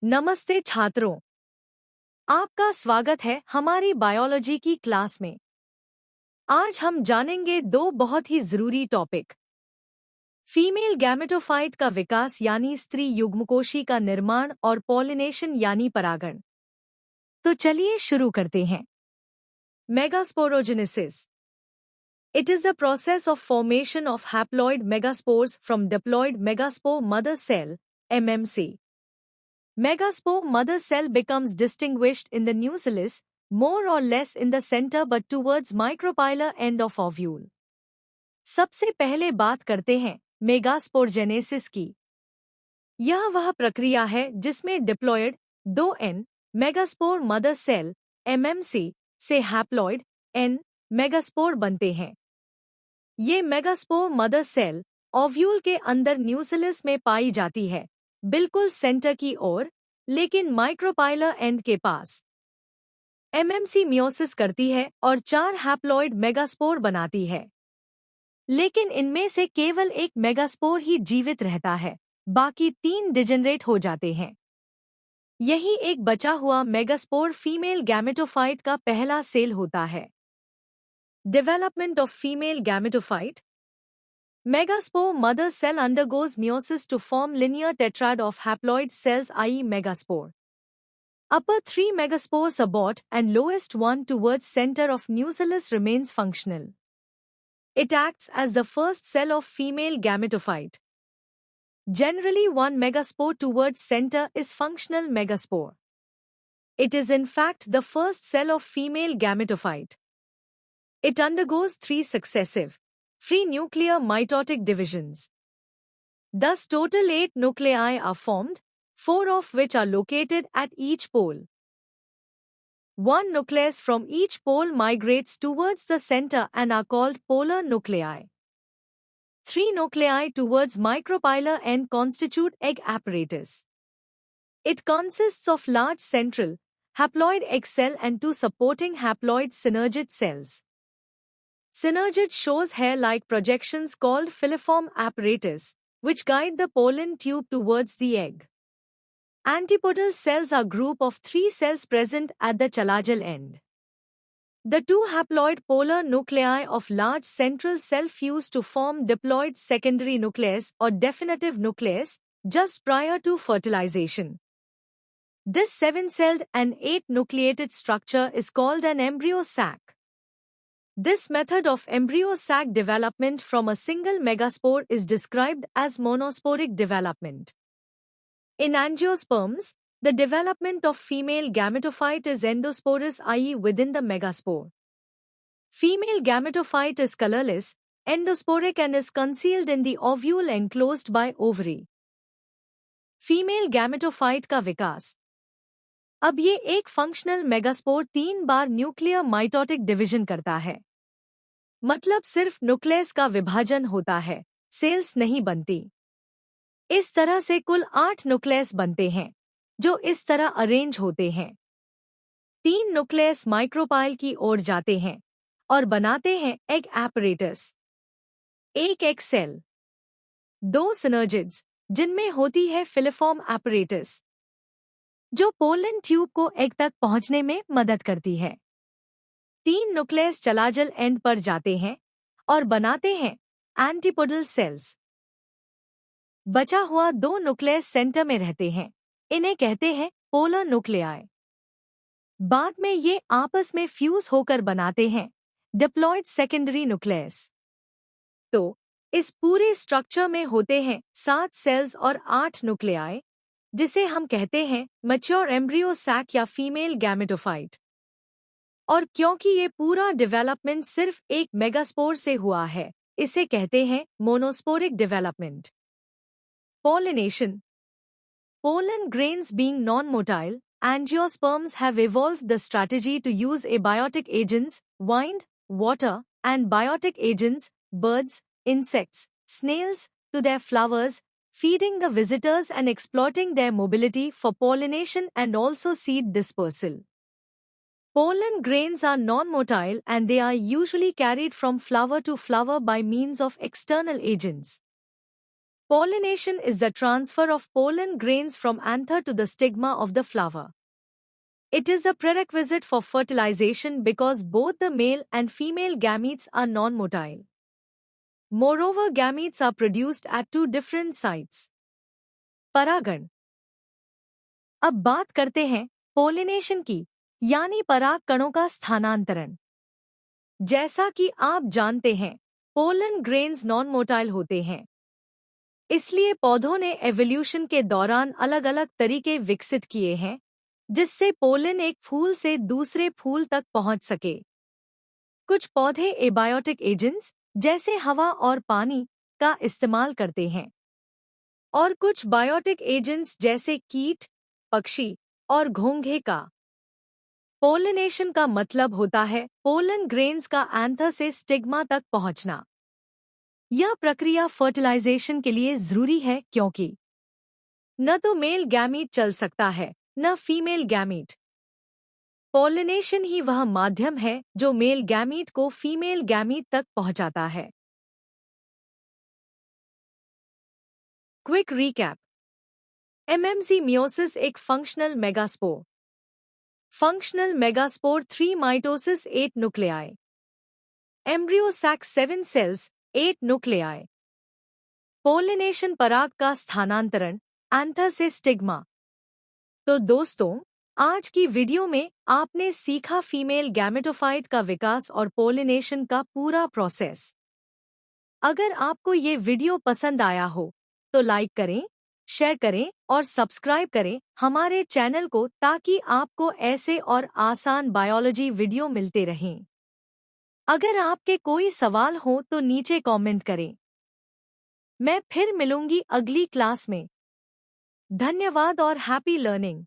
नमस्ते छात्रों, आपका स्वागत है हमारी बायोलॉजी की क्लास में। आज हम जानेंगे दो बहुत ही जरूरी टॉपिक। फीमेल गैमेटोफाइट का विकास यानी स्त्री युग्मकोशी का निर्माण और पॉलिनेशन यानी परागण। तो चलिए शुरू करते हैं। Megasporogenesis. It is the process of formation of haploid megaspores from diploid megaspore mother cell, MMC. Megaspore mother cell becomes distinguished in the nucellus, more or less in the center but towards micropylar end of ovule. सबसे पहले बात करते हैं मेगास्पोरजेनेसिस की। यह वह प्रक्रिया है जिसमें diploid 2N megaspore mother cell MMC से हैप्लॉयड N मेगास्पोर बनते हैं। ये मेगास्पोर मदर सेल ओव्यूल के अंदर न्यूसेलस में पाई जाती है, बिल्कुल सेंटर की ओर, लेकिन माइक्रोपाइलर एंड के पास। एमएमसी मियोसिस करती है और 4 हैप्लॉइड मेगास्पोर बनाती है, लेकिन इनमें से केवल एक मेगास्पोर ही जीवित रहता है, बाकी 3 डिजेनरेट हो जाते हैं। यही एक बचा हुआ मेगास्पोर फीमेल गैमेटोफाइट का पहला सेल होता है। Development of female gametophyte. Megaspore mother cell undergoes meiosis to form linear tetrad of haploid cells, i.e. megaspore. Upper 3 megaspores abort and lowest one towards center of nucellus remains functional. It acts as the first cell of female gametophyte. Generally, one megaspore towards center is functional megaspore. It is in fact the first cell of female gametophyte. It undergoes 3 successive free nuclear mitotic divisions. Thus total 8 nuclei are formed, 4 of which are located at each pole. One nucleus from each pole migrates towards the center and are called polar nuclei. 3 nuclei towards micropylar end constitute egg apparatus. It consists of large central, haploid egg cell and 2 supporting haploid synergid cells. Synergid shows hair-like projections called filiform apparatus, which guide the pollen tube towards the egg. Antipodal cells are group of 3 cells present at the chalajal end. The 2 haploid polar nuclei of large central cell fuse to form diploid secondary nucleus or definitive nucleus just prior to fertilization. This 7-celled and 8-nucleated structure is called an embryo sac. This method of embryo sac development from a single megaspore is described as monosporic development. In angiosperms, the development of female gametophyte is endosporous, i.e. within the megaspore. Female gametophyte is colorless, endosporic and is concealed in the ovule enclosed by ovary. Female gametophyte का विकास। अब ये एक functional megaspore 3 बार nuclear mitotic division करता है। मतलब सिर्फ nucleus का विभाजन होता है, सेल्स नहीं बनती। इस तरह से कुल 8 न्यूक्लियस बनते हैं, जो इस तरह अरेंज होते हैं। 3 न्यूक्लियस माइक्रोपाइल की ओर जाते हैं और बनाते हैं एग apparatus, एक एग सेल, 2 सिनर्जिड्स जिनमें होती है फिलिफॉर्म apparatus, जो पोलन ट्यूब को एग तक पहुंचने में मदद करती है। 3 न्यूक्लियस चलाजल एंड पर जाते हैं और बनाते हैं एंटीपोडल सेल्स। बचा हुआ 2 न्यूक्लियस सेंटर में रहते हैं, इन्हें कहते हैं पोलर न्यूक्लियाई। बाद में ये आपस में फ्यूज होकर बनाते हैं डिप्लॉयड सेकेंडरी न्यूक्लियस। तो इस पूरे स्ट्रक्चर में होते हैं 7 सेल्स और 8 न्यूक्लियाई, जिसे हम कहते हैं मैच्योर एम्ब्रियो सैक या फीमेल गैमेटोफाइट। और क्योंकि ये पूरा डेवलपमेंट सिर्फ एक मेगास्पोर से हुआ है, इसे कहते हैं monosporic development. Pollination. Pollen grains being non-motile, angiosperms have evolved the strategy to use abiotic agents, wind, water, and biotic agents, birds, insects, snails, to their flowers, feeding the visitors and exploiting their mobility for pollination and also seed dispersal. Pollen grains are non-motile and they are usually carried from flower to flower by means of external agents. Pollination is the transfer of pollen grains from anther to the stigma of the flower. It is a prerequisite for fertilization because both the male and female gametes are non-motile. Moreover, gametes are produced at two different sites. परागण। अब बात करते हैं pollination की, यानी पराग कणों का स्थानांतरण। जैसा कि आप जानते हैं, पोलन ग्रेन्स नॉन-मोटाइल होते हैं। इसलिए पौधों ने एवोल्यूशन के दौरान अलग-अलग तरीके विकसित किए हैं, जिससे पोलन एक फूल से दूसरे फूल तक पहुंच सके। कुछ पौधे एबायोटिक एजेंट्स जैसे हवा और पानी का इस्तेमाल करते हैं और कुछ बायोटिक एजेंट्स जैसे कीट, पक्षी और घोंघे का। पोलिनेशन का मतलब होता है पोलन ग्रेन्स का एंथर से स्टिग्मा तक पहुंचना। यह प्रक्रिया फर्टिलाइजेशन के लिए जरूरी है क्योंकि न तो मेल गैमीट चल सकता है न फीमेल गैमीट। पोलिनेशन ही वह माध्यम है जो मेल गैमीट को फीमेल गैमीट तक पहुंचाता है। Quick recap. एमएमसी मियोसिस एक functional megaspore. Functional megaspore 3 mitosis 8 nuclei. Embryo sac 7 cells 8 nuclei. Pollination पराग का स्थानांतरण एंथर से स्टिग्मा। तो दोस्तों, आज की वीडियो में आपने सीखा फीमेल गैमेटोफाइट का विकास और पोलिनेशन का पूरा प्रोसेस। अगर आपको ये वीडियो पसंद आया हो तो लाइक करें, शेयर करें और सब्सक्राइब करें हमारे चैनल को ताकि आपको ऐसे और आसान बायोलॉजी वीडियो मिलते रहें। अगर आपके कोई सवाल हो तो नीचे कमेंट करें। मैं फिर मिलूंगी अगली क्लास में। धन्यवाद और हैप्पी लर्निंग।